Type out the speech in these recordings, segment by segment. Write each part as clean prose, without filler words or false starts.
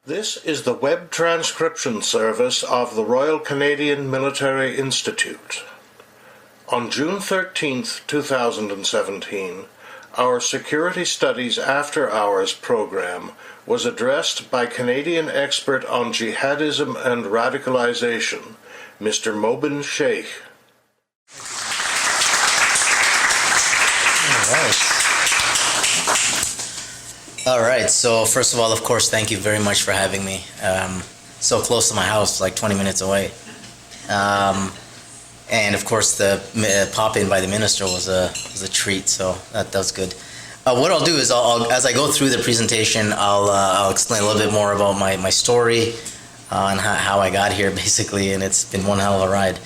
This is the web transcription service of the Royal Canadian Military Institute. On June 13, 2017, our Security Studies After Hours program was addressed by Canadian expert on jihadism and radicalization, Mr. Mubin Shaikh. All right, so first of all, of course, thank you very much for having me. So close to my house, like 20 minutes away. And of course, the pop-in by the minister was a treat, so that was good. What I'll do is, as I go through the presentation, I'll explain a little bit more about my story and how I got here, basically, and it's been one hell of a ride.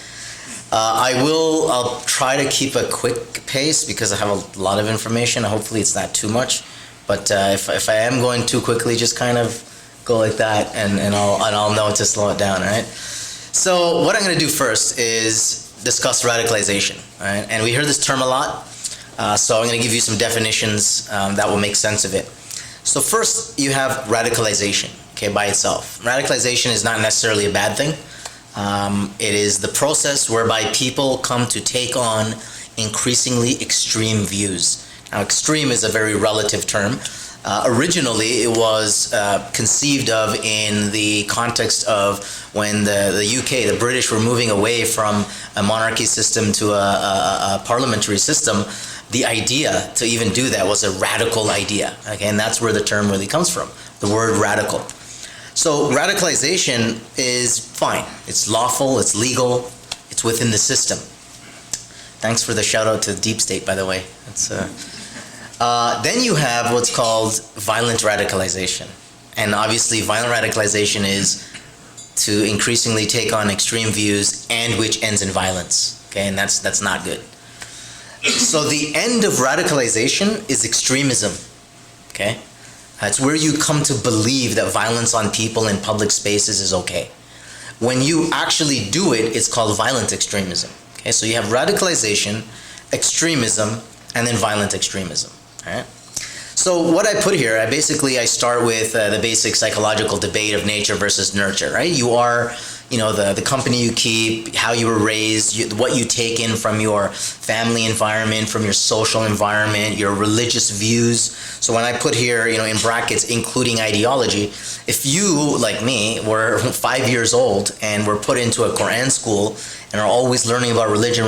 I'll try to keep a quick pace because I have a lot of information. Hopefully it's not too much. But if I am going too quickly, just kind of go like that, and I'll know to slow it down, all right? So what I'm going to do first is discuss radicalization, all right? And we hear this term a lot, so I'm going to give you some definitions that will make sense of it. So first, you have radicalization, okay, by itself. Radicalization is not necessarily a bad thing. It is the process whereby people come to take on increasingly extreme views. Now, extreme is a very relative term. Originally, it was conceived of in the context of when the UK, the British, were moving away from a monarchy system to a parliamentary system. The idea to even do that was a radical idea, okay? And that's where the term really comes from, the word radical. So radicalization is fine. It's lawful, it's legal, it's within the system. Thanks for the shout out to Deep State, by the way. Then you have what's called violent radicalization. And obviously violent radicalization is to increasingly take on extreme views and which ends in violence. Okay, and that's not good. So the end of radicalization is extremism. Okay? It's where you come to believe that violence on people in public spaces is okay. When you actually do it, it's called violent extremism. Okay, so you have radicalization, extremism, and then violent extremism. All right. So what I put here, I start with the basic psychological debate of nature versus nurture, right? You are, the company you keep, how you were raised, what you take in from your family environment, from your social environment, your religious views. So when I put here, in brackets, including ideology, if you, like me, were 5 years old and were put into a Quran school and are always learning about religion,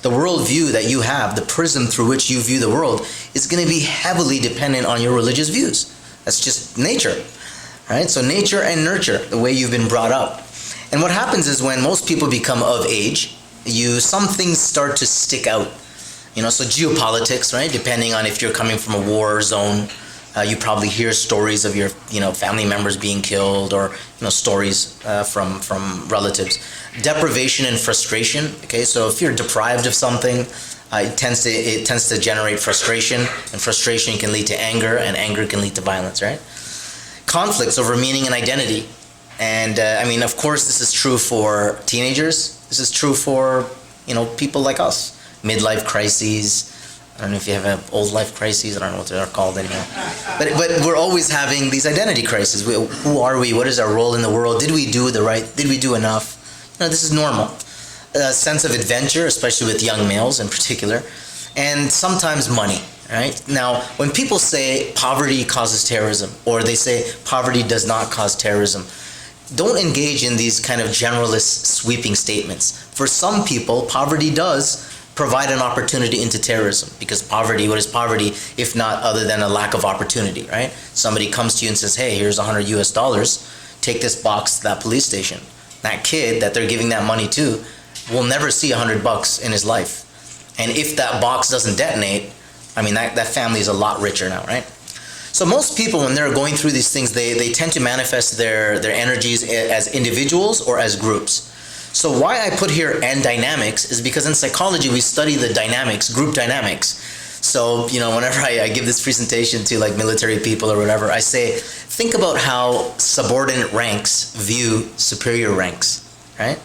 the worldview that you have, the prism through which you view the world, is going to be heavily dependent on your religious views. That's just nature, right? So nature and nurture, the way you've been brought up. And what happens is when most people become of age, some things start to stick out. So geopolitics, right? Depending on if you're coming from a war zone, you probably hear stories of your, family members being killed, or stories from relatives. Deprivation and frustration. Okay, so if you're deprived of something, it tends to generate frustration, and frustration can lead to anger, and anger can lead to violence. Right? Conflicts over meaning and identity, and of course, this is true for teenagers. This is true for people like us. Midlife crises. I don't know if you have an old life crises. I don't know what they're called anymore. But we're always having these identity crises. Who are we? What is our role in the world? Did we do enough? This is normal. A sense of adventure, especially with young males in particular, and sometimes money. Right? Now, when people say poverty causes terrorism, or they say poverty does not cause terrorism, don't engage in these kind of generalist sweeping statements. For some people, poverty does provide an opportunity into terrorism, because poverty, what is poverty if not other than a lack of opportunity, right? Somebody comes to you and says, hey, here's $100 US, take this box to that police station. That kid that they're giving that money to will never see $100 in his life. And if that box doesn't detonate, that family is a lot richer now, right? So most people, when they're going through these things, they tend to manifest their energies as individuals or as groups. So why I put here "and dynamics" is because in psychology we study the dynamics, group dynamics. So whenever I give this presentation to like military people or whatever, I say, think about how subordinate ranks view superior ranks, right?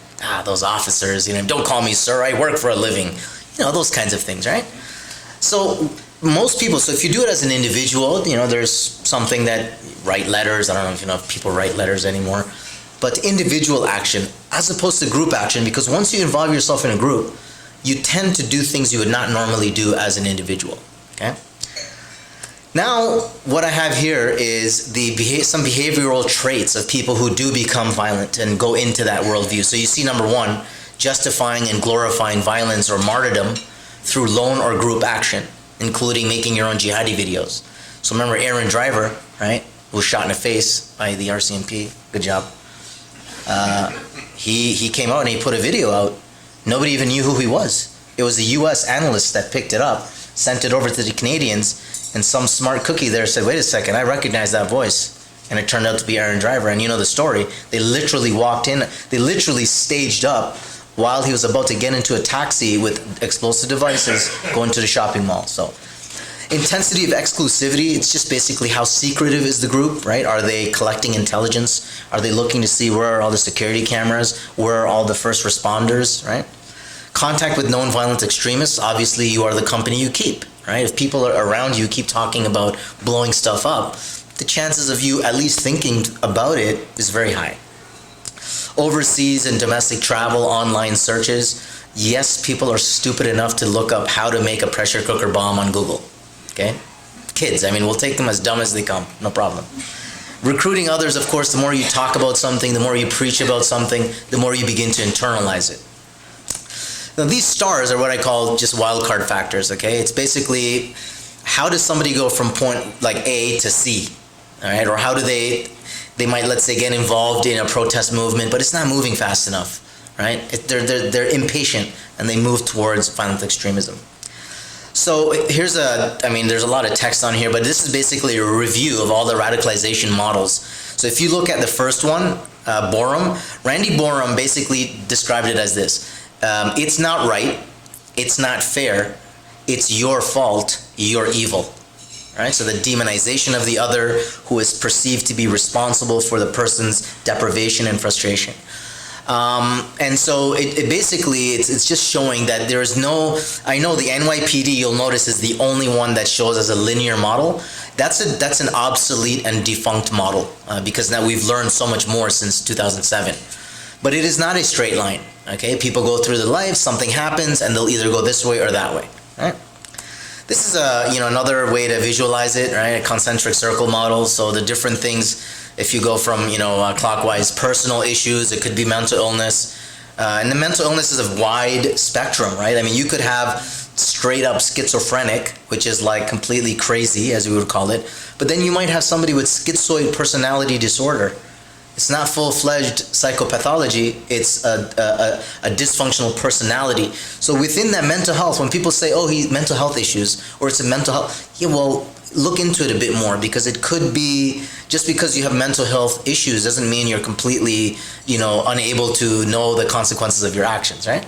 Those officers, don't call me sir, I work for a living. Those kinds of things, right? So most people, so if you do it as an individual, there's something that write letters. I don't know if if people write letters anymore, but individual action as opposed to group action, because once you involve yourself in a group, you tend to do things you would not normally do as an individual. Okay. Now, what I have here is some behavioral traits of people who do become violent and go into that worldview. So you see, number one, justifying and glorifying violence or martyrdom through lone or group action, including making your own jihadi videos. So remember Aaron Driver, right, who was shot in the face by the RCMP. Good job. He came out and he put a video out. Nobody even knew who he was. It was a U.S. analyst that picked it up, sent it over to the Canadians, and some smart cookie there said, wait a second, I recognize that voice. And it turned out to be Aaron Driver. And you know the story. They literally walked in, they literally staged up while he was about to get into a taxi with explosive devices going to the shopping mall. So intensity of exclusivity, it's just basically how secretive is the group, right? Are they collecting intelligence? Are they looking to see where are all the security cameras? Where are all the first responders, right? Contact with known violent extremists, obviously you are the company you keep, right? If people are around you keep talking about blowing stuff up, the chances of you at least thinking about it is very high. Overseas and domestic travel, online searches, yes, people are stupid enough to look up how to make a pressure cooker bomb on Google, okay? Kids, I mean, we'll take them as dumb as they come, no problem. Recruiting others, of course, the more you talk about something, the more you preach about something, the more you begin to internalize it. Now, these stars are what I call just wildcard factors, okay? It's basically, how does somebody go from point like A to C, all right? Or how do they might, let's say, get involved in a protest movement, but it's not moving fast enough, right? They're impatient and they move towards violent extremism. So there's a lot of text on here, but this is basically a review of all the radicalization models. So if you look at the first one, Randy Borum basically described it as this. It's not right, it's not fair, it's your fault, you're evil. Right? So the demonization of the other who is perceived to be responsible for the person's deprivation and frustration. And so it basically, it's just showing that there is no, I know the NYPD, you'll notice, is the only one that shows as a linear model. That's an obsolete and defunct model because now we've learned so much more since 2007. But it is not a straight line, okay? People go through their life, something happens, and they'll either go this way or that way, right? This is another way to visualize it, right? A concentric circle model. So the different things, if you go from clockwise, personal issues, it could be mental illness, and the mental illness is a wide spectrum, right? I mean, you could have straight up schizophrenic, which is like completely crazy, as we would call it, but then you might have somebody with schizoid personality disorder. It's not full-fledged psychopathology, it's a dysfunctional personality. So within that mental health, when people say, oh, he's mental health issues, or it's a mental health, yeah, well, look into it a bit more, because it could be, just because you have mental health issues doesn't mean you're completely, unable to know the consequences of your actions, right?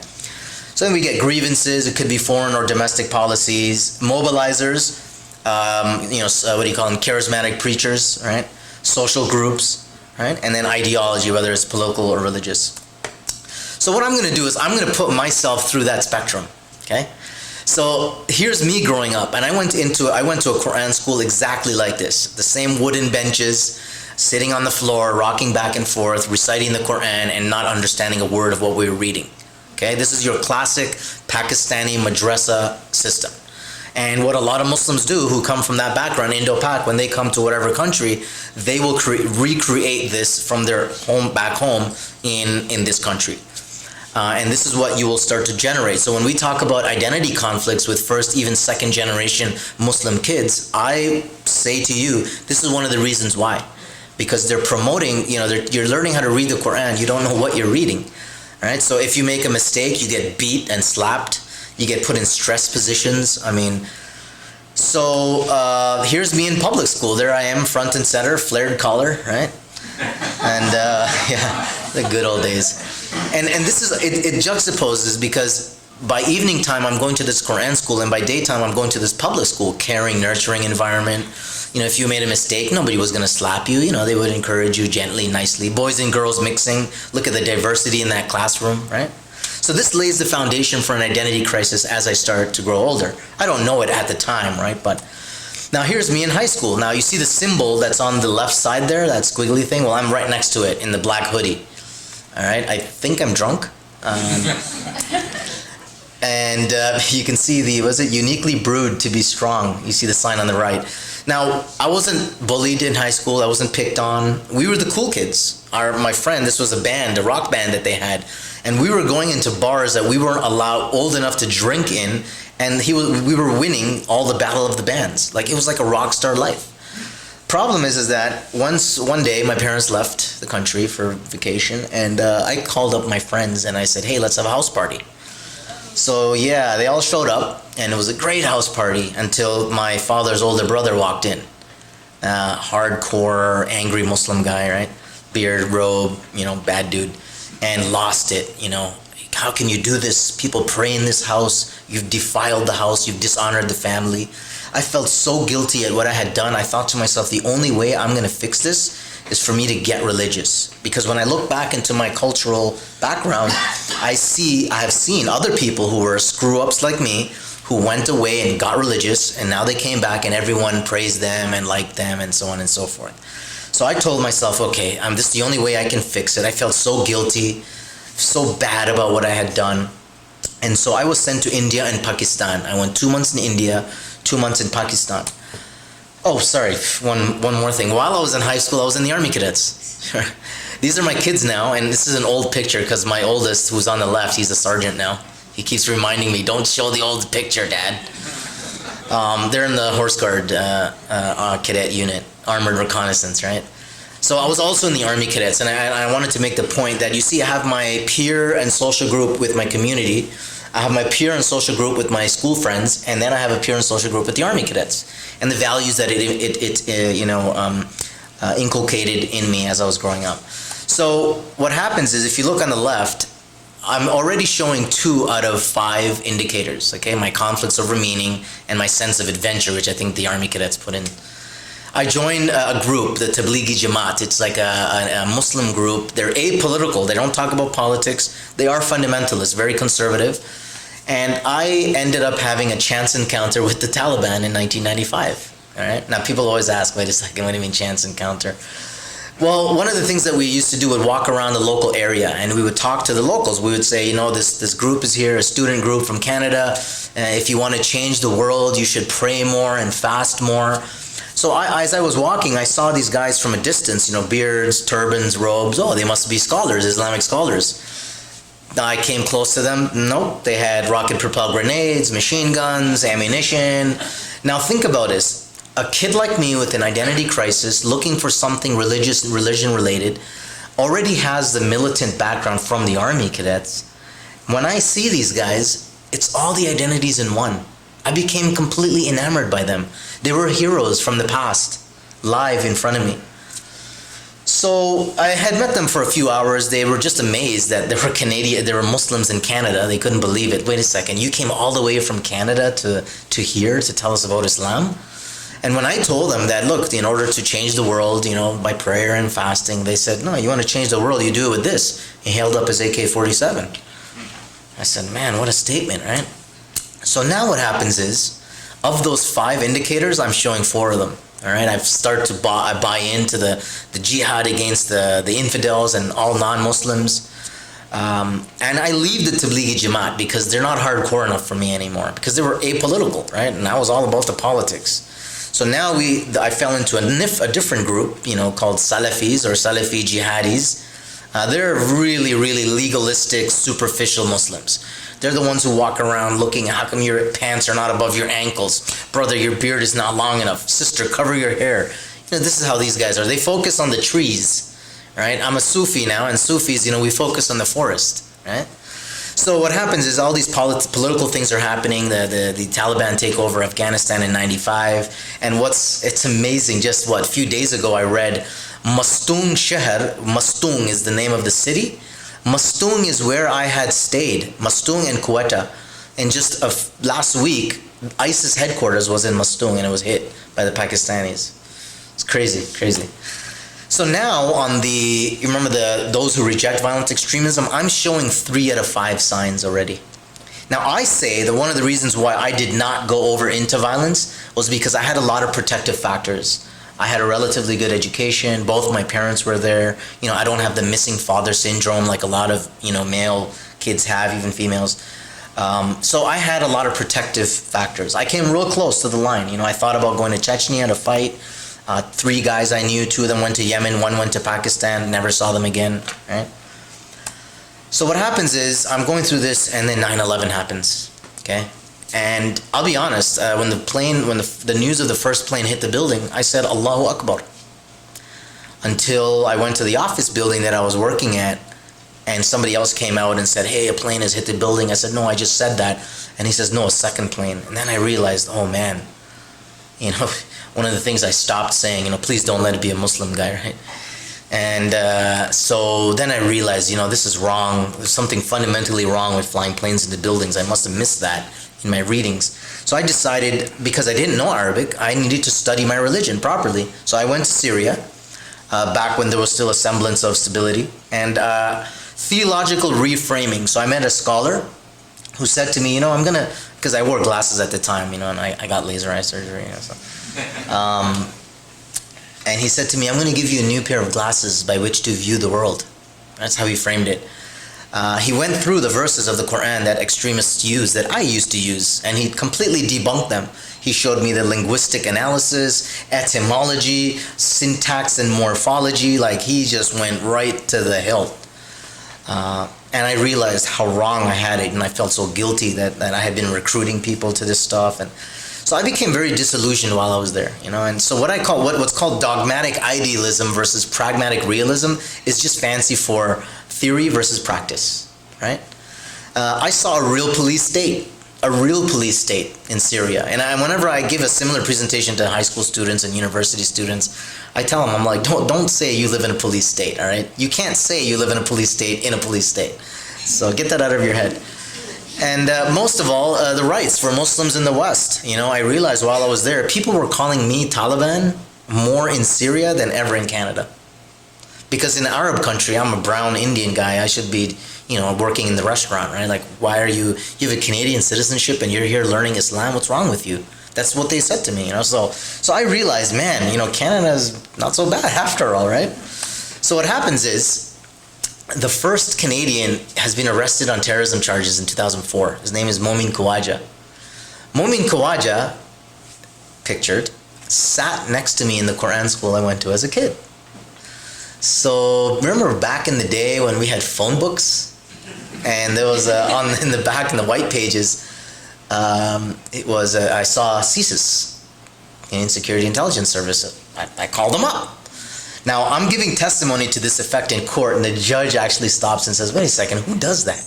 So then we get grievances, it could be foreign or domestic policies, mobilizers, what do you call them, charismatic preachers, right? Social groups. Right? And then ideology, whether it's political or religious. So what I'm going to do is I'm going to put myself through that spectrum. Okay? So here's me growing up, and I went to a Quran school exactly like this. The same wooden benches, sitting on the floor, rocking back and forth, reciting the Quran, and not understanding a word of what we were reading. Okay? This is your classic Pakistani madrasa system. And what a lot of Muslims do who come from that background, Indo-Pak, when they come to whatever country, they will recreate this from their back home in this country. And this is what you will start to generate. So when we talk about identity conflicts with first, even second generation Muslim kids, I say to you, this is one of the reasons why. Because they're promoting, you're learning how to read the Quran, you don't know what you're reading. Right? So if you make a mistake, you get beat and slapped. You get put in stress positions. I mean, so here's me in public school. There I am, front and center, flared collar, right? And yeah, the good old days. And this is, it juxtaposes, because by evening time I'm going to this Quran school, and by daytime I'm going to this public school, caring, nurturing environment. If you made a mistake, nobody was going to slap you. They would encourage you gently, nicely. Boys and girls mixing. Look at the diversity in that classroom, right? So this lays the foundation for an identity crisis as I start to grow older. I don't know it at the time, right? But now here's me in high school. Now you see the symbol that's on the left side there, that squiggly thing? Well, I'm right next to it in the black hoodie. All right, I think I'm drunk. And you can see was it uniquely brewed to be strong? You see the sign on the right. Now, I wasn't bullied in high school. I wasn't picked on. We were the cool kids. My friend, this was a band, a rock band that they had. And we were going into bars that we weren't old enough to drink in. And we were winning all the battle of the bands. Like, it was like a rock star life. Problem is that one day my parents left the country for vacation. And I called up my friends and I said, hey, let's have a house party. So yeah, they all showed up, and it was a great house party until my father's older brother walked in. Hardcore, angry Muslim guy, right? Beard, robe, bad dude, and lost it, How can you do this? People pray in this house. You've defiled the house. You've dishonored the family. I felt so guilty at what I had done. I thought to myself, the only way I'm going to fix this is for me to get religious. Because when I look back into my cultural background, I have seen other people who were screw-ups like me who went away and got religious, and now they came back and everyone praised them and liked them and so on and so forth. So I told myself, okay, this is the only way I can fix it. I felt so guilty, so bad about what I had done. And so I was sent to India and Pakistan. I went 2 months in India, 2 months in Pakistan. Oh, sorry, one more thing. While I was in high school, I was in the Army Cadets. These are my kids now, and this is an old picture because my oldest, who's on the left, he's a sergeant now. He keeps reminding me, don't show the old picture, Dad. They're in the Horse Guard cadet unit, armored reconnaissance, right? So I was also in the Army Cadets, and I wanted to make the point that, you see, I have my peer and social group with my community. I have my peer and social group with my school friends, and then I have a peer and social group with the Army Cadets, and the values that it inculcated in me as I was growing up. So what happens is, if you look on the left, I'm already showing 2 out of 5 indicators. Okay, my conflicts over meaning and my sense of adventure, which I think the Army Cadets put in. I joined a group, the Tablighi Jamaat. It's like a Muslim group. They're apolitical. They don't talk about politics. They are fundamentalists, very conservative. And I ended up having a chance encounter with the Taliban in 1995. All right. Now people always ask, wait a second, what do you mean chance encounter? Well, one of the things that we used to do would walk around the local area, and we would talk to the locals. We would say, this group is here, a student group from Canada. If you want to change the world, you should pray more and fast more. So as I was walking, I saw these guys from a distance, beards, turbans, robes. Oh, they must be scholars, Islamic scholars. I came close to them. Nope, they had rocket-propelled grenades, machine guns, ammunition. Now think about this. A kid like me with an identity crisis, looking for something religion-related, already has the militant background from the Army Cadets. When I see these guys, it's all the identities in one. I became completely enamored by them. They were heroes from the past, live in front of me. So I had met them for a few hours. They were just amazed that there were Muslims in Canada. They couldn't believe it. Wait a second, you came all the way from Canada to here to tell us about Islam? And when I told them that, look, in order to change the world, by prayer and fasting, they said, no, you want to change the world, you do it with this. He held up his AK-47. I said, man, what a statement, right? So now what happens is, of those 5 indicators, I'm showing 4 of them. All right, I've started to buy into the jihad against the infidels and all non-Muslims. And I leave the Tablighi Jamaat because they're not hardcore enough for me anymore, because they were apolitical, right? And I was all about the politics. So now I fell into a different group, called Salafis or Salafi Jihadis. They're really, really legalistic, superficial Muslims. They're the ones who walk around looking, how come your pants are not above your ankles? Brother, your beard is not long enough. Sister, cover your hair. This is how these guys are. They focus on the trees, right? I'm a Sufi now, and Sufis, we focus on the forest, right? So what happens is all these political things are happening. The Taliban take over Afghanistan in 95. And it's amazing, just a few days ago I read Mastung Sheher. Mastung is the name of the city. Mastung is where I had stayed, Mastung and Quetta. And just last week, ISIS headquarters was in Mastung, and it was hit by the Pakistanis. It's crazy, crazy. So now on you remember those who reject violent extremism, I'm showing 3 out of 5 signs already. Now I say that one of the reasons why I did not go over into violence was because I had a lot of protective factors. I had a relatively good education. Both my parents were there. I don't have the missing father syndrome like a lot of male kids have, even females. So I had a lot of protective factors. I came real close to the line. I thought about going to Chechnya to fight. 3 guys I knew, 2 of them went to Yemen, 1 went to Pakistan, never saw them again, right? So what happens is, I'm going through this and then 9/11 happens, okay? And I'll be honest, when the news of the first plane hit the building, I said, Allahu Akbar. Until I went to the office building that I was working at, and somebody else came out and said, hey, a plane has hit the building. I said, no, I just said that. And he says, no, a second plane. And then I realized, oh man, one of the things I stopped saying, please don't let it be a Muslim guy, right? And so then I realized, this is wrong. There's something fundamentally wrong with flying planes into buildings. I must have missed that in my readings. So I decided, because I didn't know Arabic, I needed to study my religion properly. So I went to Syria, back when there was still a semblance of stability, and theological reframing. So I met a scholar who said to me, I'm gonna, because I wore glasses at the time, and I got laser eye surgery, so. And he said to me, I'm going to give you a new pair of glasses by which to view the world. That's how he framed it. He went through the verses of the Quran that extremists use, that I used to use, and he completely debunked them. He showed me the linguistic analysis, etymology, syntax and morphology, like he just went right to the hilt. And I realized how wrong I had it, and I felt so guilty that I had been recruiting people to this stuff. And so I became very disillusioned while I was there, and so what's called dogmatic idealism versus pragmatic realism is just fancy for theory versus practice, right? I saw a real police state in Syria. And whenever I give a similar presentation to high school students and university students, I tell them, I'm like, don't say you live in a police state, all right? You can't say you live in a police state in a police state. So get that out of your head. And most of all, the rights for Muslims in the West. I realized while I was there, people were calling me Taliban more in Syria than ever in Canada. Because in an Arab country, I'm a brown Indian guy. I should be, working in the restaurant, right? Like, why are you have a Canadian citizenship and you're here learning Islam? What's wrong with you? That's what they said to me, So I realized, man, Canada's not so bad after all, right? So what happens is, the first Canadian has been arrested on terrorism charges in 2004. His name is Mubin Shaikh. Mubin Shaikh, pictured, sat next to me in the Quran school I went to as a kid. So remember back in the day when we had phone books? And there was in the back in the white pages, it was I saw CSIS, Canadian Security Intelligence Service. I called them up. Now, I'm giving testimony to this effect in court, and the judge actually stops and says, wait a second, who does that?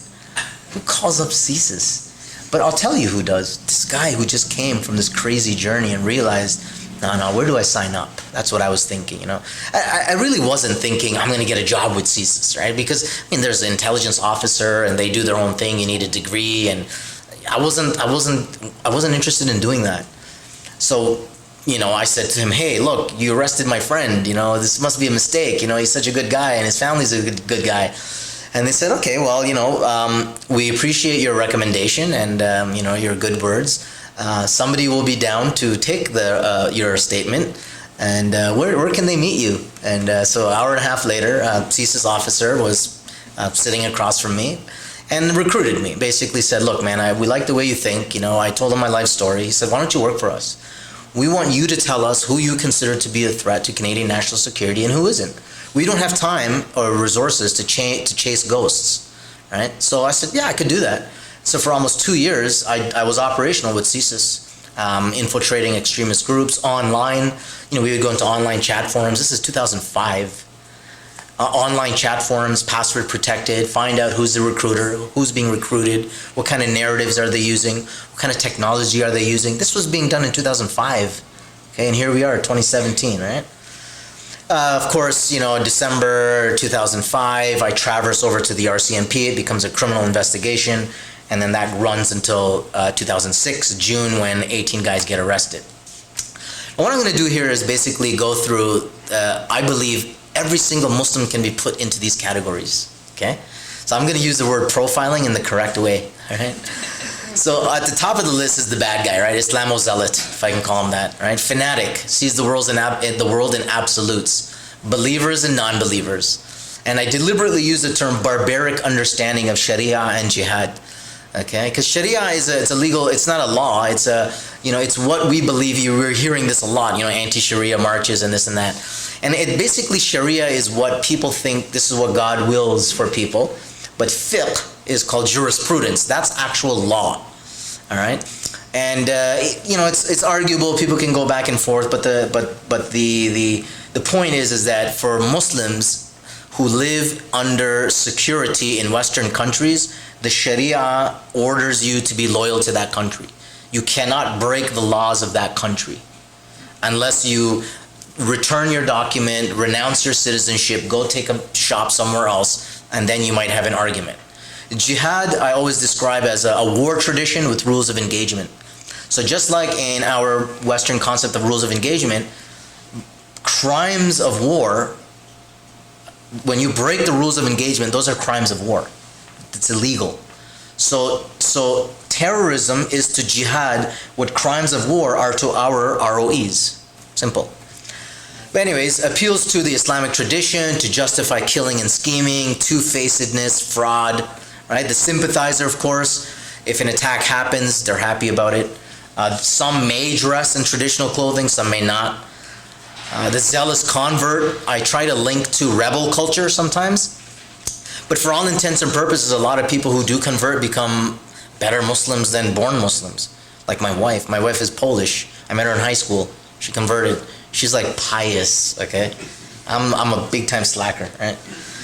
Who calls up CSIS? But I'll tell you who does. This guy who just came from this crazy journey and realized, no, where do I sign up? That's what I was thinking, I really wasn't thinking I'm going to get a job with CSIS, right? Because, there's an intelligence officer, and they do their own thing. You need a degree, and I wasn't interested in doing that. So, I said to him, hey, look, you arrested my friend, this must be a mistake, he's such a good guy and his family's a good guy. And they said, okay, well, we appreciate your recommendation and, your good words. Somebody will be down to take your statement, and where can they meet you? And so an hour and a half later, CSIS officer was sitting across from me and recruited me, basically said, look, man, we like the way you think. I told him my life story. He said, why don't you work for us? We want you to tell us who you consider to be a threat to Canadian national security and who isn't. We don't have time or resources to chase ghosts, right? So I said, yeah, I could do that. So for almost 2 years, I was operational with CSIS, infiltrating extremist groups online. We would go into online chat forums. This is 2005. Online chat forums, password protected, find out who's the recruiter, who's being recruited, what kind of narratives are they using, what kind of technology are they using. This was being done in 2005, okay, and here we are, 2017, right? Of course, December 2005, I traverse over to the RCMP. It becomes a criminal investigation, and then that runs until 2006, June, when 18 guys get arrested. And what I'm going to do here is basically go through, I believe, Every single Muslim can be put into these categories. Okay, so I'm going to use the word profiling in the correct way. All right. So at the top of the list is the bad guy, right? Islamo-zealot, if I can call him that, right? Fanatic, sees the world in absolutes, believers and non-believers. And I deliberately use the term barbaric understanding of Sharia and jihad, okay? Because Sharia it's a legal, it's not a law. It's it's what we believe. We're hearing this a lot, anti-Sharia marches and this and that. And it basically, Sharia is what people think this is what God wills for people, but fiqh is called jurisprudence. That's actual law, all right? And it's arguable. People can go back and forth, but the point is that for Muslims who live under security in Western countries, the Sharia orders you to be loyal to that country. You cannot break the laws of that country unless you return your document, renounce your citizenship, go take a shop somewhere else, and then you might have an argument. Jihad, I always describe as a war tradition with rules of engagement. So just like in our Western concept of rules of engagement, crimes of war, when you break the rules of engagement, those are crimes of war. It's illegal. So terrorism is to jihad what crimes of war are to our ROEs. Simple. But anyways, appeals to the Islamic tradition to justify killing and scheming, two-facedness, fraud, right? The sympathizer, of course, if an attack happens, they're happy about it. Some may dress in traditional clothing, some may not. The zealous convert, I try to link to rebel culture sometimes. But for all intents and purposes, a lot of people who do convert become better Muslims than born Muslims. Like my wife. My wife is Polish. I met her in high school. She converted. She's like pious, okay? I'm a big time slacker, right?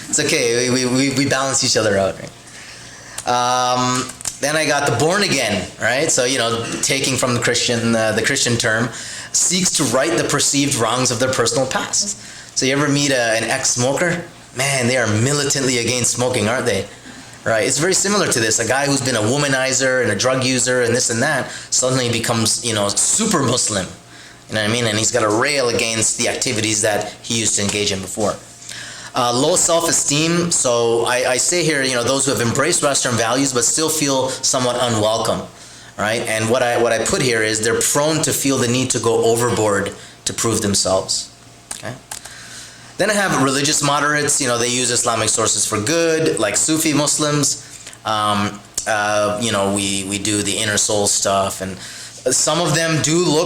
It's okay, we balance each other out, right? Then I got the born again, right? So, taking from the Christian term, seeks to right the perceived wrongs of their personal past. So you ever meet an ex-smoker? Man, they are militantly against smoking, aren't they? Right? It's very similar to this. A guy who's been a womanizer and a drug user and this and that suddenly becomes, super Muslim. You know what I mean? And he's got to rail against the activities that he used to engage in before. Low self-esteem. So I say here, those who have embraced Western values but still feel somewhat unwelcome, right? And what I put here is they're prone to feel the need to go overboard to prove themselves. Okay. Then I have religious moderates. They use Islamic sources for good, like Sufi Muslims. We do the inner soul stuff, and some of them do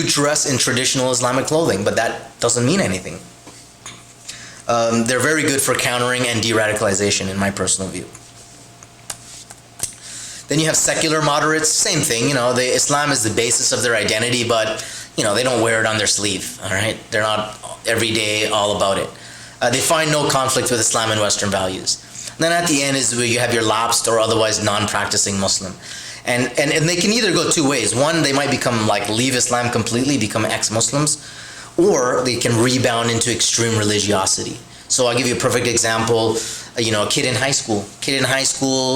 dress in traditional Islamic clothing, but that doesn't mean anything. They're very good for countering and de-radicalization, in my personal view. Then you have secular moderates, same thing. Islam is the basis of their identity, but they don't wear it on their sleeve. All right, they're not every day all about it. They find no conflict with Islam and Western values. And then at the end is where you have your lapsed or otherwise non-practicing Muslim. And they can either go two ways. One, they might become leave Islam completely, become ex-Muslims, or they can rebound into extreme religiosity. So I'll give you a perfect example. A kid in high school.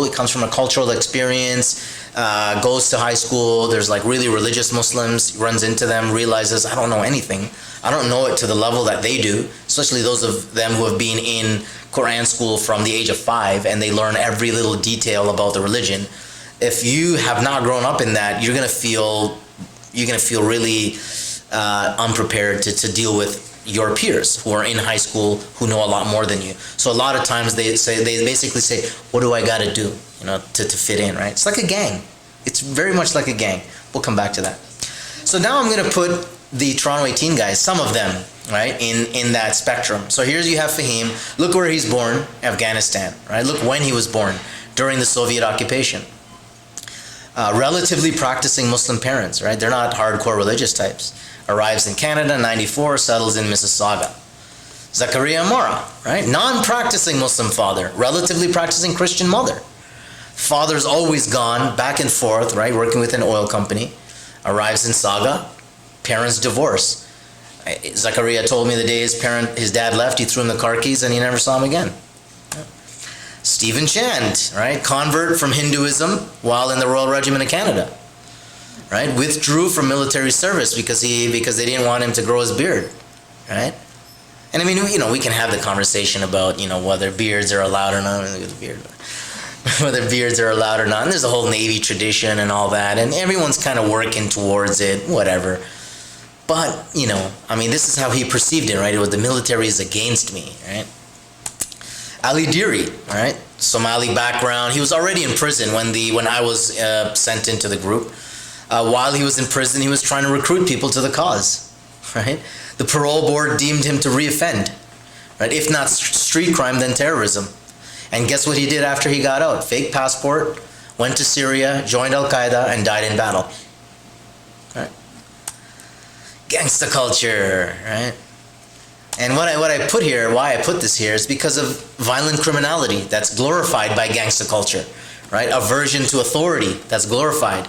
It comes from a cultural experience, goes to high school, there's really religious Muslims, runs into them, realizes, I don't know anything. I don't know it to the level that they do, especially those of them who have been in Quran school from the age of 5, and they learn every little detail about the religion. If you have not grown up in that, you're gonna feel really unprepared to deal with your peers who are in high school who know a lot more than you. So a lot of times they basically say, what do I got to do, to fit in, right? It's like a gang. It's very much like a gang. We'll come back to that. So now I'm going to put the Toronto 18 guys, some of them, right, in that spectrum. So here's you have Fahim. Look where he's born, Afghanistan, right? Look when he was born, during the Soviet occupation. Relatively practicing Muslim parents, right? They're not hardcore religious types. Arrives in Canada, 94, settles in Mississauga. Zakaria Mora, right? Non-practicing Muslim father, relatively practicing Christian mother. Father's always gone, back and forth, right? Working with an oil company. Arrives in Saga, parents divorce. Zakaria told me the day his dad left, he threw him the car keys and he never saw him again. Stephen Chand, right? Convert from Hinduism while in the Royal Regiment of Canada. Right? Withdrew from military service because they didn't want him to grow his beard. Right? And I mean, we can have the conversation about, whether beards are allowed or not. Whether beards are allowed or not. And there's a whole Navy tradition and all that. And everyone's kind of working towards it, whatever. But, I mean, this is how he perceived it, right? It was the military is against me, right? Ali Diri, right? Somali background. He was already in prison when I was sent into the group. While he was in prison, he was trying to recruit people to the cause, right? The parole board deemed him to reoffend, right? If not street crime, then terrorism. And guess what he did after he got out? Fake passport, went to Syria, joined Al-Qaeda, and died in battle. Right? Gangsta culture, right? And what I put here, why I put this here, is because of violent criminality that's glorified by gangsta culture, right? Aversion to authority that's glorified.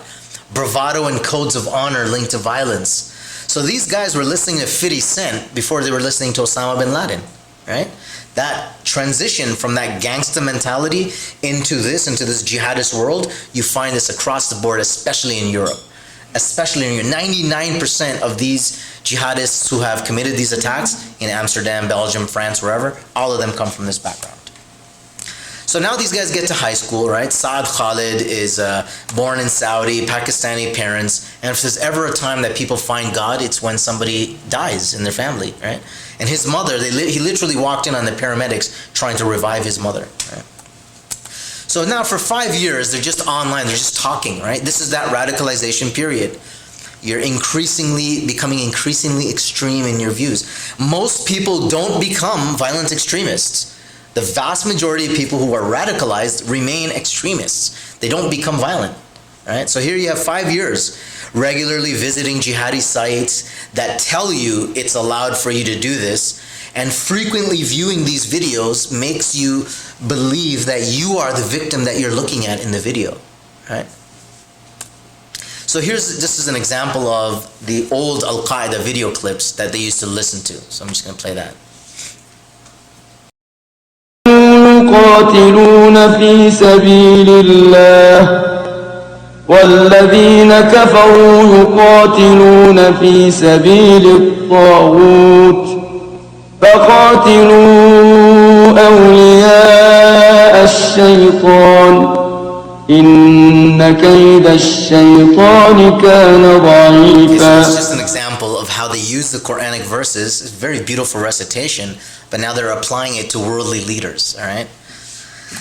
Bravado and codes of honor linked to violence. So these guys were listening to 50 Cent before they were listening to Osama bin Laden, right? That transition from that gangsta mentality into this jihadist world, you find this across the board, especially in Europe. Especially in Europe. 99% of these jihadists who have committed these attacks in Amsterdam, Belgium, France, wherever, all of them come from this background. So now these guys get to high school, right? Saad Khalid is born in Saudi, Pakistani parents, and if there's ever a time that people find God, it's when somebody dies in their family, right? And his mother, he literally walked in on the paramedics trying to revive his mother, right? So now for 5 years, they're just online, they're just talking, right? This is that radicalization period. You're becoming increasingly extreme in your views. Most people don't become violent extremists. The vast majority of people who are radicalized remain extremists. They don't become violent, right? So here you have 5 years regularly visiting jihadi sites that tell you it's allowed for you to do this, and frequently viewing these videos makes you believe that you are the victim that you're looking at in the video, right? So this is an example of the old Al-Qaeda video clips that they used to listen to. So I'm just going to play that. يقاتلون في سبيل الله والذين كفروا يقاتلون في سبيل الطاغوت فقاتلوا أولياء الشيطان إن كيد الشيطان كان ضعيفا. This is just an example of how they use the Quranic verses. It's very beautiful recitation, but now they're applying it to worldly leaders, all right?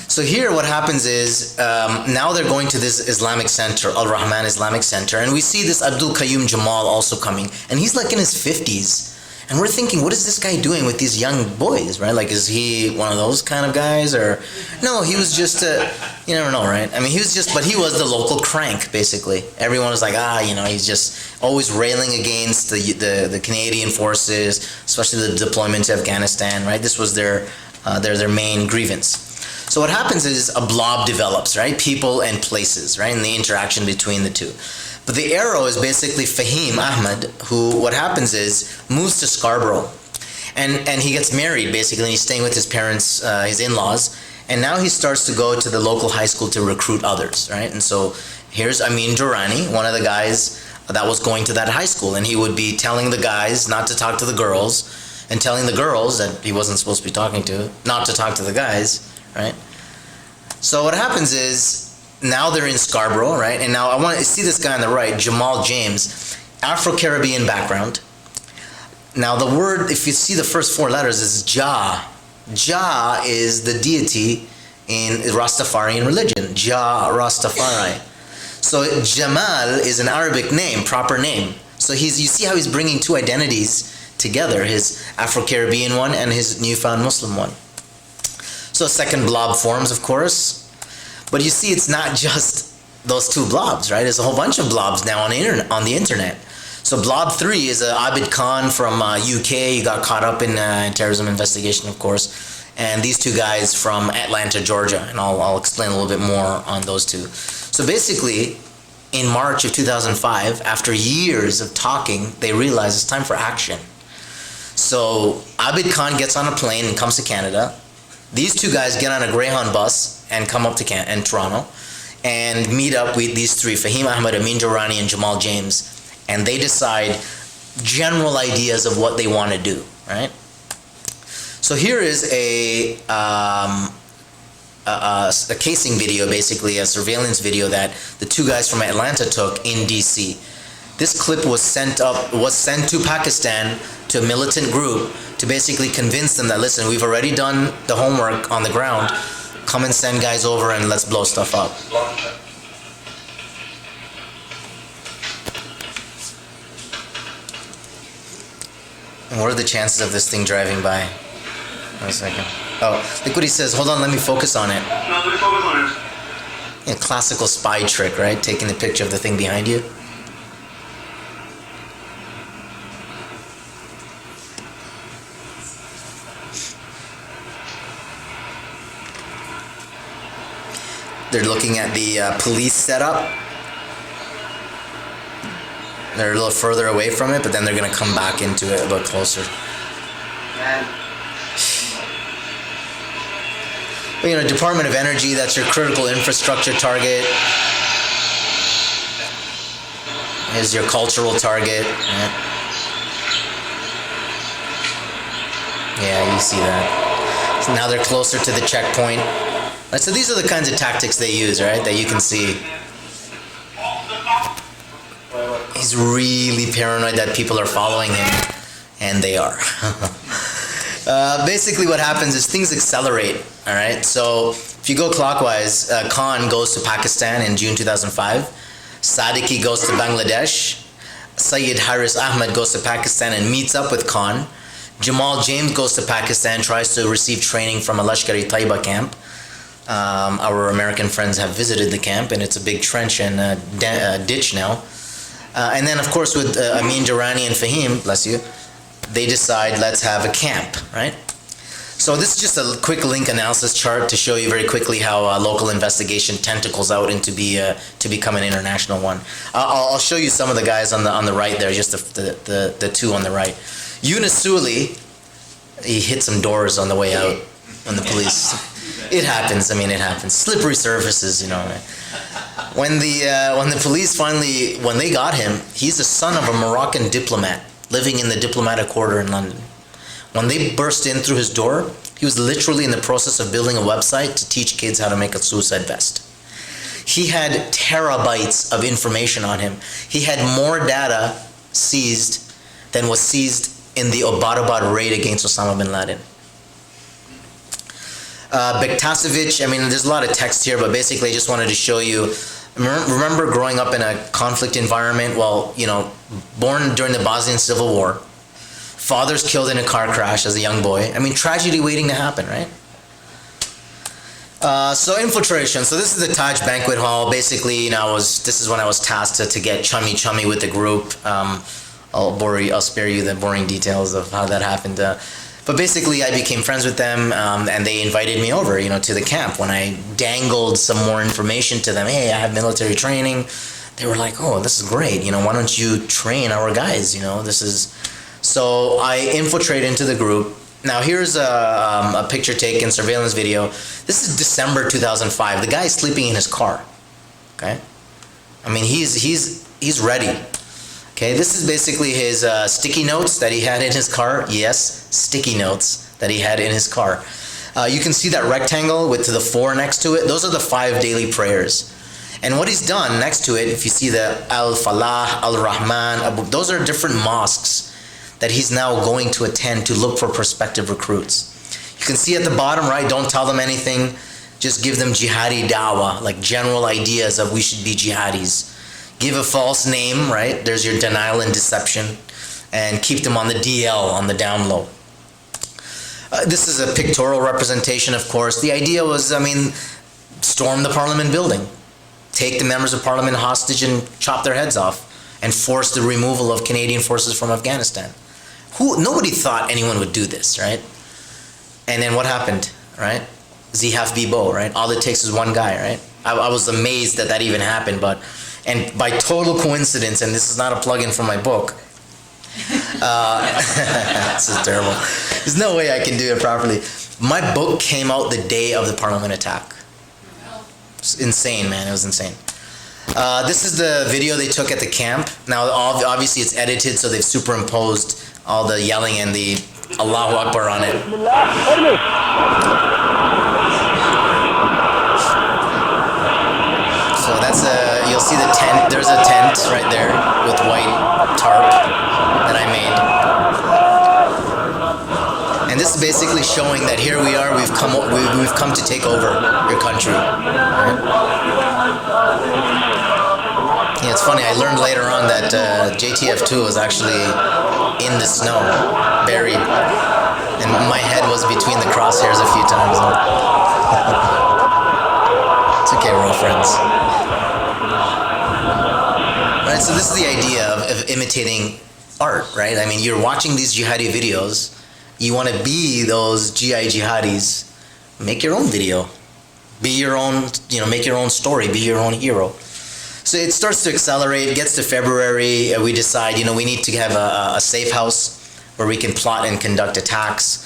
So here what happens is, now they're going to this Islamic center, Al-Rahman Islamic Center, and we see this Abdul Qayyum Jamal also coming, and he's like in his 50s. And we're thinking, what is this guy doing with these young boys, right? Like, is he one of those kind of guys, or? No, he was just, you never know, right? I mean, but he was the local crank, basically. Everyone was like, he's just always railing against the Canadian forces, especially the deployment to Afghanistan, right? This was their main grievance. So what happens is a blob develops, right? People and places, right? And the interaction between the two. But the arrow is basically Fahim Ahmed, who, what happens is, moves to Scarborough. And he gets married, basically, and he's staying with his parents, his in-laws. And now he starts to go to the local high school to recruit others, right? And so here's Amin Durrani, one of the guys that was going to that high school. And he would be telling the guys not to talk to the girls, and telling the girls that he wasn't supposed to be talking to, not to talk to the guys, right? So what happens is, now they're in Scarborough, right? And now I want to see this guy on the right, Jamal James, Afro-Caribbean background. Now the word, if you see the first 4 letters, is Jah. Jah is the deity in Rastafarian religion. Jah Rastafari. So Jamal is an Arabic name, proper name. So you see how he's bringing 2 identities together, his Afro-Caribbean one and his newfound Muslim one. So a second blob forms, of course. But you see, it's not just those 2 blobs, right? There's a whole bunch of blobs now on the internet. So blob 3 is Abid Khan from UK. He got caught up in terrorism investigation, of course. And these 2 guys from Atlanta, Georgia. And I'll explain a little bit more on those 2. So basically, in March of 2005, after years of talking, they realized it's time for action. So Abid Khan gets on a plane and comes to Canada. These 2 guys get on a Greyhound bus and come up to Toronto and meet up with these 3, Fahim Ahmed, Amin Durrani, and Jamal James, and they decide general ideas of what they want to do, right? So here is a casing video, basically a surveillance video that the two guys from Atlanta took in DC. This clip was sent to Pakistan, to a militant group, to basically convince them that, listen, we've already done the homework on the ground, come and send guys over and let's blow stuff up. And what are the chances of this thing driving by? One second. Oh, look what he says. Hold on, let me focus on it. No, let me focus on it. Yeah, classical spy trick, right? Taking the picture of the thing behind you. They're looking at the police setup. They're a little further away from it, but then they're going to come back into it a bit closer. But, you know, Department of Energy, that's your critical infrastructure target. Here's your cultural target. Yeah, you see that. So now they're closer to the checkpoint. Right, so these are the kinds of tactics they use, right, that you can see. He's really paranoid that people are following him, and they are. Basically what happens is things accelerate, all right? So if you go clockwise, Khan goes to Pakistan in June 2005. Sadiqi goes to Bangladesh. Sayyid Haris Ahmed goes to Pakistan and meets up with Khan. Jamal James goes to Pakistan, tries to receive training from a Lashkar-e Taiba camp. Our American friends have visited the camp, and it's a big trench and a ditch now. And then, of course, with Amin Durrani and Fahim, bless you, they decide, let's have a camp, right? So this is just a quick link analysis chart to show you very quickly how local investigation tentacles out into to become an international one. I'll show you some of the guys on the right there, just the two on the right. Yunus Suli, he hit some doors on the way out when the police. It happens. I mean, it happens. Slippery surfaces, you know. When the police finally, when they got him, he's the son of a Moroccan diplomat living in the diplomatic quarter in London. When they burst in through his door, he was literally in the process of building a website to teach kids how to make a suicide vest. He had terabytes of information on him. He had more data seized than was seized in the Abbottabad raid against Osama bin Laden. Bektasevich, I mean, there's a lot of text here, but basically I just wanted to show you. Remember growing up in a conflict environment? Well, you know, born during the Bosnian Civil War, father's killed in a car crash as a young boy. I mean, tragedy waiting to happen, right? So infiltration. So this is the Taj banquet hall. Basically, you know, this is when I was tasked to get chummy with the group. I'll spare you the boring details of how that happened. But basically, I became friends with them, and they invited me over, you know, to the camp. When I dangled some more information to them, hey, I have military training, they were like, oh, this is great. You know, why don't you train our guys? You know, this is. So I infiltrate into the group. Now here's a picture taken, surveillance video. This is December 2005. The guy is sleeping in his car. Okay, I mean he's ready. Okay, this is basically his sticky notes that he had in his car. Yes, sticky notes that he had in his car. You can see that rectangle with the 4 next to it. Those are the 5 daily prayers. And what he's done next to it, if you see the Al-Falah, Al-Rahman, those are different mosques that he's now going to attend to look for prospective recruits. You can see at the bottom right, don't tell them anything. Just give them jihadi dawah, like general ideas of we should be jihadis. Give a false name, right? There's your denial and deception. And keep them on the DL, on the down low. This is a pictorial representation, of course. The idea was, I mean, storm the parliament building. Take the members of parliament hostage and chop their heads off. And force the removal of Canadian forces from Afghanistan. Nobody thought anyone would do this, right? And then what happened, right? Zihaf Bibo, right? All it takes is one guy, right? I was amazed that even happened, and by total coincidence, and this is not a plug-in for my book. This is terrible. There's no way I can do it properly. My book came out the day of the Parliament attack. It's insane, man. It was insane. This is the video they took at the camp. Now, obviously, it's edited, so they've superimposed all the yelling and the Allahu Akbar on it. So that's you'll see the tent. There's a tent right there with white tarp that I made. And this is basically showing that here we are, we've come to take over your country. Right? Yeah, it's funny, I learned later on that JTF2 was actually in the snow, buried. And my head was between the crosshairs a few times. It's okay, we're all friends. Right, so this is the idea of imitating art, right? I mean, you're watching these jihadi videos, you want to be those jihadis, make your own video. Be your own, make your own story, be your own hero. So it starts to accelerate, gets to February, we decide, we need to have a safe house where we can plot and conduct attacks.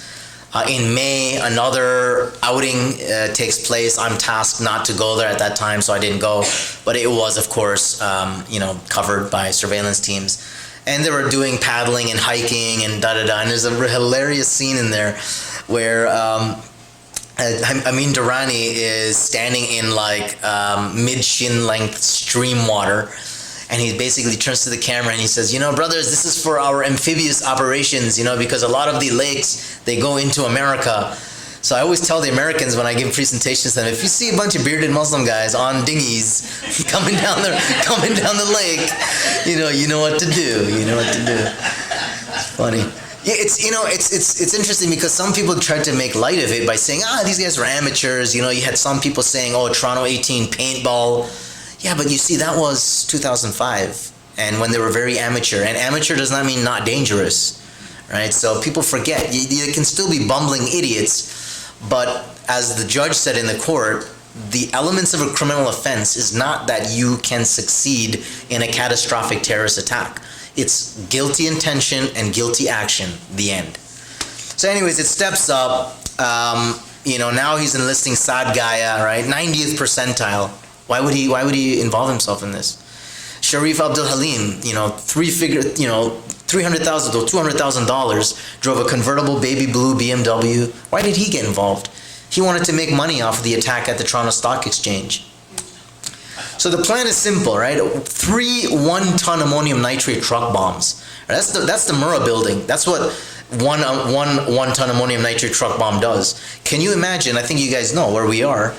In May, another outing takes place. I'm tasked not to go there at that time, so I didn't go. But it was, of course, covered by surveillance teams. And they were doing paddling and hiking and da-da-da. And there's a hilarious scene in there where Amin Durrani is standing in mid-shin length stream water. And he basically turns to the camera and he says, brothers, this is for our amphibious operations, because a lot of the lakes, they go into America. So I always tell the Americans when I give presentations to them, if you see a bunch of bearded Muslim guys on dinghies coming down the lake, you know what to do. You know what to do. It's funny. Yeah, it's interesting because some people tried to make light of it by saying, these guys are amateurs. You had some people saying, Toronto 18 paintball. Yeah, but you see, that was 2005, and when they were very amateur. And amateur does not mean not dangerous, right? So people forget. You can still be bumbling idiots, but as the judge said in the court, the elements of a criminal offense is not that you can succeed in a catastrophic terrorist attack. It's guilty intention and guilty action, the end. So anyways, it steps up. Now he's enlisting Saad Gaya, right? 90th percentile. Why would he involve himself in this? Sharif Abdul Halim, $300,000 to $200,000, drove a convertible baby blue BMW. Why did he get involved? He wanted to make money off of the attack at the Toronto Stock Exchange. So the plan is simple, right? 3 1-ton ammonium nitrate truck bombs. That's the Murrah building. That's what one 1-ton ammonium nitrate truck bomb does. Can you imagine? I think you guys know where we are.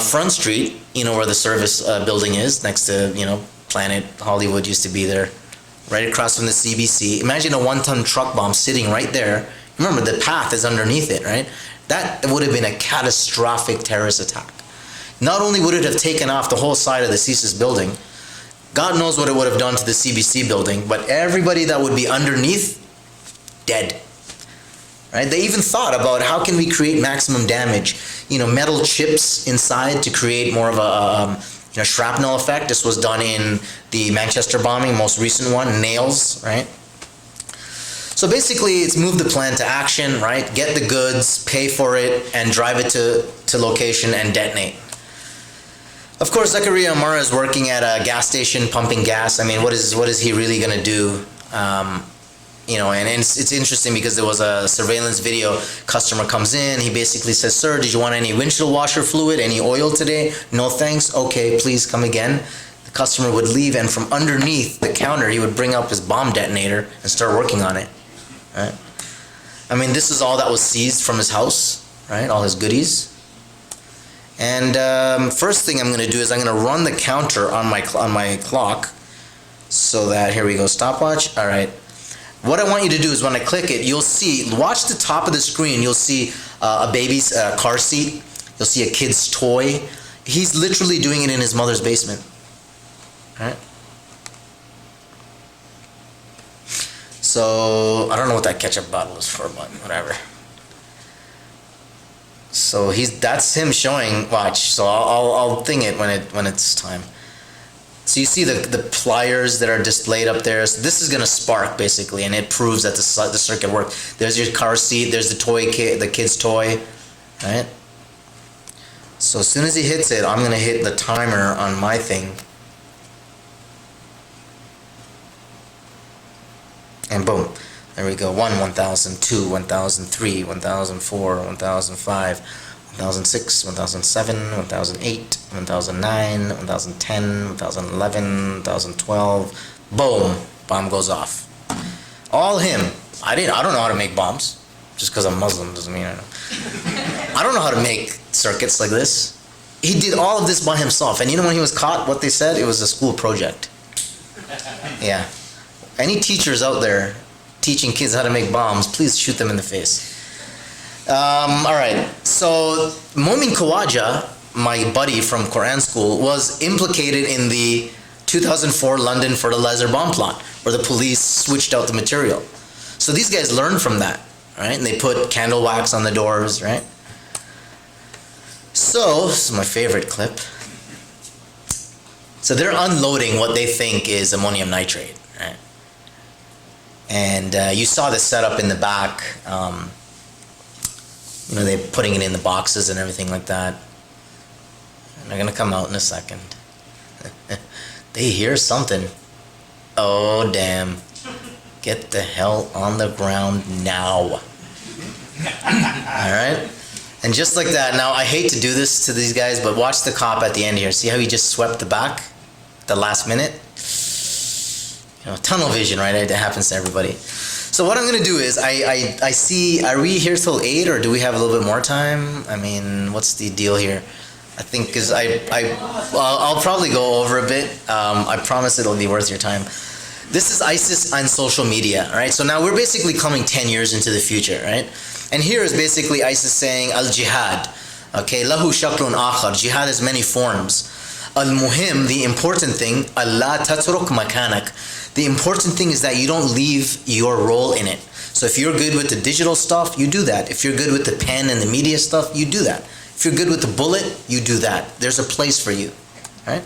Front Street, where the service building is, next to, Planet Hollywood used to be there, right across from the CBC. Imagine a 1-ton truck bomb sitting right there. Remember, the path is underneath it, right? That would have been a catastrophic terrorist attack. Not only would it have taken off the whole side of the CSIS building, God knows what it would have done to the CBC building, but everybody that would be underneath, dead. Right? They even thought about how can we create maximum damage. Metal chips inside to create more of a shrapnel effect. This was done in the Manchester bombing, most recent one, nails, right? So basically, it's move the plan to action, right? Get the goods, pay for it, and drive it to location and detonate. Of course, Zakaria Amara is working at a gas station pumping gas. I mean, what is he really going to do? And it's interesting because there was a surveillance video. Customer comes in, he basically says, "Sir, did you want any windshield washer fluid, any oil today? No thanks. Okay, please come again." The customer would leave, and from underneath the counter, he would bring up his bomb detonator and start working on it. Right? I mean, this is all that was seized from his house, right? All his goodies. And first thing I'm going to do is I'm going to run the counter on my clock, so that here we go, stopwatch. All right. What I want you to do is when I click it, you'll see, watch the top of the screen, you'll see a baby's car seat, you'll see a kid's toy. He's literally doing it in his mother's basement. All right? So, I don't know what that ketchup bottle is for, but whatever. So that's him showing, watch, so I'll thing it when it's time. So you see the pliers that are displayed up there. So this is going to spark basically, and it proves that the circuit worked. There's your car seat. There's the the kid's toy, right? So as soon as he hits it, I'm going to hit the timer on my thing, and boom, There we go. 1, 1000, 2, 1003, 1004, 1005, 1006, 1007, 1008, 1009, 1010, 1011, 1012. Boom! Bomb goes off. All him. I don't know how to make bombs. Just because I'm Muslim doesn't mean I know. I don't know how to make circuits like this. He did all of this by himself. And you know when he was caught, what they said? It was a school project. Yeah. Any teachers out there teaching kids how to make bombs, please shoot them in the face. All right. So Momin Khawaja, my buddy from Quran school, was implicated in the 2004 London fertilizer bomb plot, where the police switched out the material. So these guys learned from that, right? And they put candle wax on the doors, right? So, this is my favorite clip. So they're unloading what they think is ammonium nitrate, right? And you saw the setup in the back. They're putting it in the boxes and everything like that. And they're gonna come out in a second. They hear something. Oh, damn. Get the hell on the ground now. All right? And just like that, now I hate to do this to these guys, but watch the cop at the end here. See how he just swept the back at the last minute? Tunnel vision, right? It happens to everybody. So what I'm going to do is, I see, are we here till 8 or do we have a little bit more time? I mean, what's the deal here? I think because I'll probably go over a bit. I promise it'll be worth your time. This is ISIS on social media, right? So now we're basically coming 10 years into the future, right? And here is basically ISIS saying, al-jihad, okay, lahu shaklun akhar, jihad has many forms. Al-muhim, the important thing, Allah tatruk makanak, the important thing is that you don't leave your role in it. So if you're good with the digital stuff, you do that. If you're good with the pen and the media stuff, you do that. If you're good with the bullet, you do that. There's a place for you, right?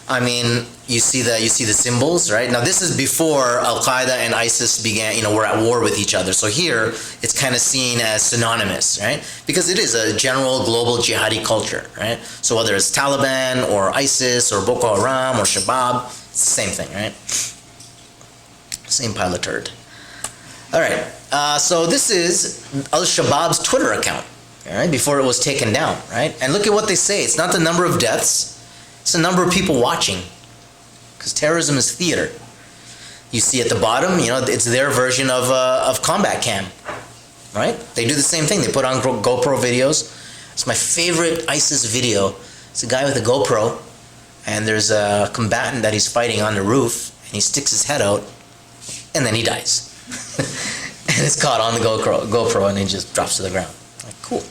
I mean, you see the symbols, right? Now this is before Al-Qaeda and ISIS began, were at war with each other. So here, it's kind of seen as synonymous, right? Because it is a general global jihadi culture, right? So whether it's Taliban or ISIS or Boko Haram or Shabab, it's the same thing, right? Same pile of turd. All right, so this is Al-Shabaab's Twitter account, all right, before it was taken down, right? And look at what they say. It's not the number of deaths. It's the number of people watching, because terrorism is theater. You see at the bottom, it's their version of combat cam, right? They do the same thing. They put on GoPro videos. It's my favorite ISIS video. It's a guy with a GoPro, and there's a combatant that he's fighting on the roof, and he sticks his head out, and then he dies. And it's caught on the GoPro, and he just drops to the ground. Like, cool.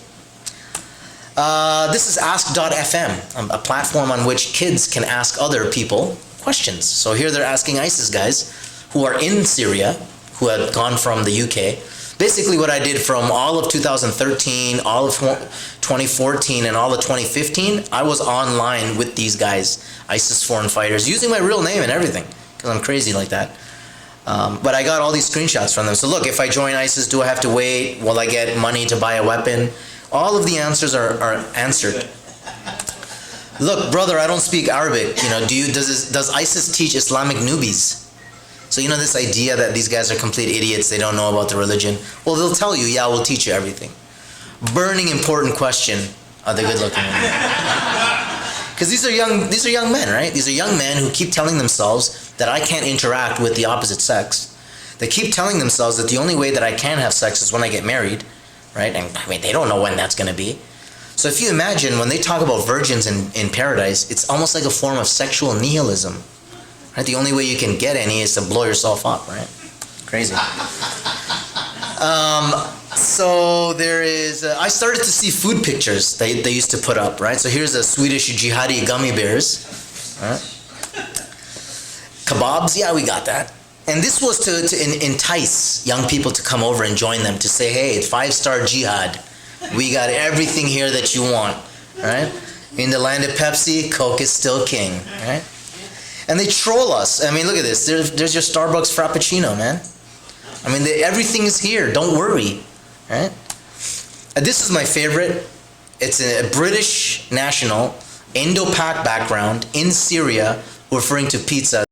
This is Ask.fm, a platform on which kids can ask other people questions. So here they're asking ISIS guys who are in Syria, who had gone from the UK. Basically what I did from all of 2013, all of 2014, and all of 2015, I was online with these guys, ISIS foreign fighters, using my real name and everything, because I'm crazy like that. But I got all these screenshots from them. So look, if I join ISIS, do I have to wait? Will I get money to buy a weapon? All of the answers are answered. Look, brother, I don't speak Arabic. Does ISIS teach Islamic newbies? So this idea that these guys are complete idiots, they don't know about the religion. Well, they'll tell you, yeah, we'll teach you everything. Burning important question. Are they good looking? Because these are young men, right? These are young men who keep telling themselves that I can't interact with the opposite sex. They keep telling themselves that the only way that I can have sex is when I get married. Right? And I mean, they don't know when that's going to be. So if you imagine, when they talk about virgins in paradise, it's almost like a form of sexual nihilism. Right? The only way you can get any is to blow yourself up, right? Crazy. So there is, I started to see food pictures they used to put up, right? So here's a Swedish jihadi gummy bears. Right? Kebabs, yeah, we got that. And this was to entice young people to come over and join them, to say, hey, it's 5-star jihad. We got everything here that you want, right? In the land of Pepsi, Coke is still king, right? And they troll us. I mean, look at this. There's your Starbucks Frappuccino, man. I mean, everything is here. Don't worry, right? And this is my favorite. It's a British national, Indo-Pak background in Syria, referring to pizza.